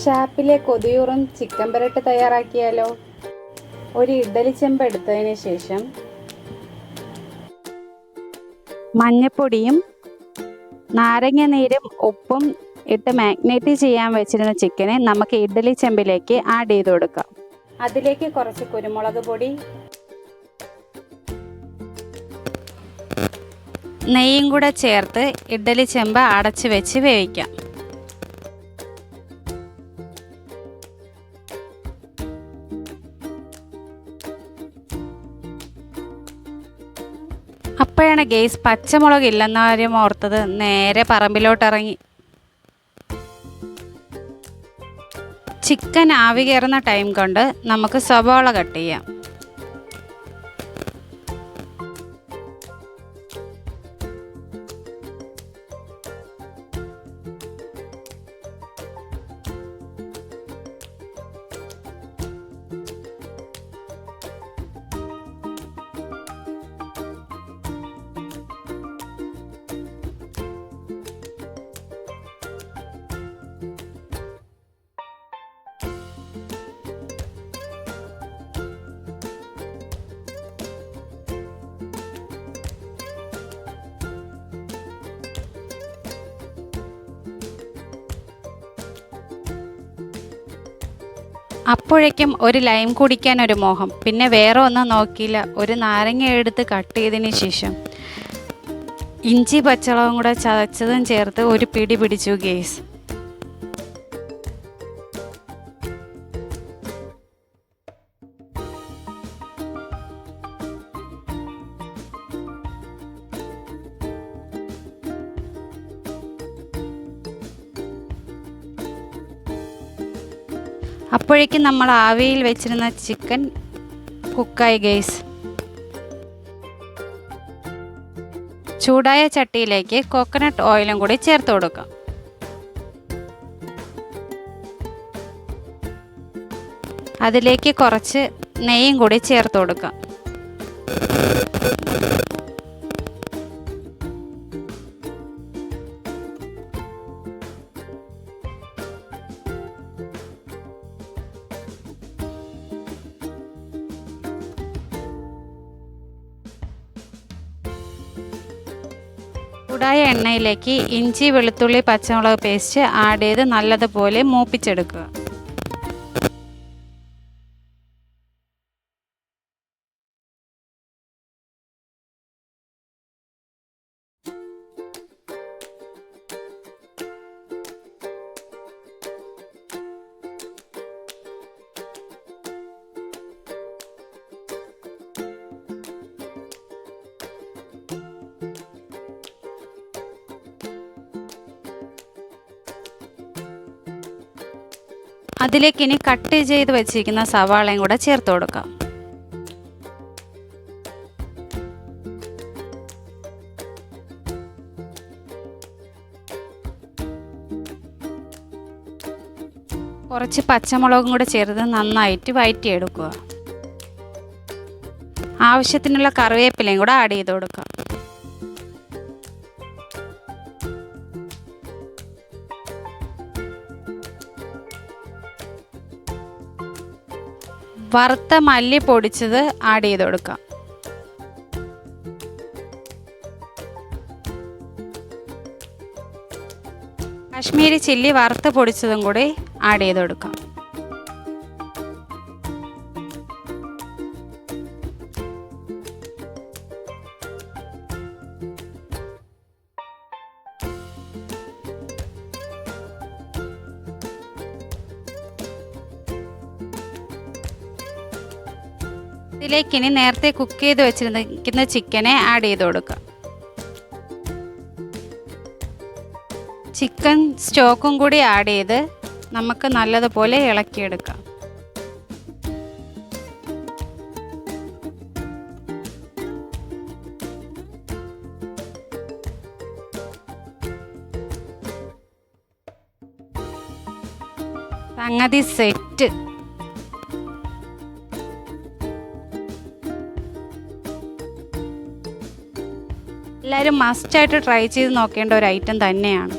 ഷാപ്പിലെ കൊതിയൂറും chicken പെരട്ട് തയ്യാറാക്കിയാലോ? ഒരു ഇഡ്ഡലി ചെമ്പ് എടുത്തതിന് ശേഷം മഞ്ഞപ്പൊടിയും നാരങ്ങ നീരും ഉപ്പും ഇട്ട് മാഗ്നേറ്റ് ചെയ്യാൻ വെച്ചിരുന്ന ചിക്കനെ നമുക്ക് ഇഡ്ഡലി ചെമ്പിലേക്ക് ആഡ് ചെയ്ത് കൊടുക്കാം. അതിലേക്ക് കുറച്ച് കുരുമുളക് പൊടി, നെയ്യും കൂടെ ചേർത്ത് ഇഡ്ഡലി ചെമ്പ് അടച്ച് വെച്ച് വേവിക്കാം. അപ്പോഴാണ് ഗെയ്സ് പച്ചമുളക് ഇല്ലെന്ന കാര്യം ഓർത്തത്. നേരെ പറമ്പിലോട്ടിറങ്ങി. ചിക്കൻ ആവി കയറുന്ന ടൈം കൊണ്ട് നമുക്ക് സവാള കട്ട് ചെയ്യാം. അപ്പോഴേക്കും ഒരു ലൈം കുടിക്കാൻ ഒരു മോഹം. പിന്നെ വേറെ ഒന്നും നോക്കിയില്ല. ഒരു നാരങ്ങ എടുത്ത് കട്ട് ചെയ്തതിന് ശേഷം ഇഞ്ചി പച്ചമുളകും കൂടെ ചതച്ചതും ചേർത്ത് ഒരു പിടി പിടിച്ചു ഗെയ്സ്. അപ്പോഴേക്കും നമ്മൾ ആവിയിൽ വെച്ചിരുന്ന ചിക്കൻ കുക്കായി ഗെയ്സ്. ചൂടായ ചട്ടിയിലേക്ക് കോക്കനട്ട് ഓയിലും കൂടി ചേർത്ത് കൊടുക്കാം. അതിലേക്ക് കുറച്ച് നെയ്യും കൂടി ചേർത്ത് കൊടുക്കാം. ചൂടായ എണ്ണയിലേക്ക് ഇഞ്ചി വെളുത്തുള്ളി പച്ചമുളക് പേസ്റ്റ് ആഡ് ചെയ്ത് നല്ലതുപോലെ മൂപ്പിച്ചെടുക്കുക. അതിലേക്ക് ഇനി കട്ട് ചെയ്ത് വെച്ചിരിക്കുന്ന സവാളയും കൂടെ ചേർത്ത് കൊടുക്കാം. കുറച്ച് പച്ചമുളകും കൂടെ ചേർത്ത് നന്നായിട്ട് വഴറ്റിയെടുക്കുക. ആവശ്യത്തിനുള്ള കറിവേപ്പിലയും കൂടെ ആഡ് ചെയ്ത് കൊടുക്കാം. വറുത്ത മല്ലി പൊടിച്ചത് ആഡ് ചെയ്ത് കൊടുക്കാം. കാശ്മീരി ചില്ലി വറുത്ത് പൊടിച്ചതും കൂടി ആഡ് ചെയ്ത് കൊടുക്കാം. ഇതിലേക്ക് ഇനി നേരത്തെ കുക്ക് ചെയ്ത് വെച്ചിരിക്കുന്ന ചിക്കനെ ആഡ് ചെയ്ത് കൊടുക്കാം. ചിക്കൻ സ്റ്റോക്കും കൂടി ആഡ് ചെയ്ത് നമുക്ക് നല്ലതുപോലെ ഇളക്കിയെടുക്കാം. സംഗതി സെറ്റ്. എല്ലാവരും മസ്റ്റായിട്ട് ട്രൈ ചെയ്ത് നോക്കേണ്ട ഒരു ഐറ്റം തന്നെയാണ്.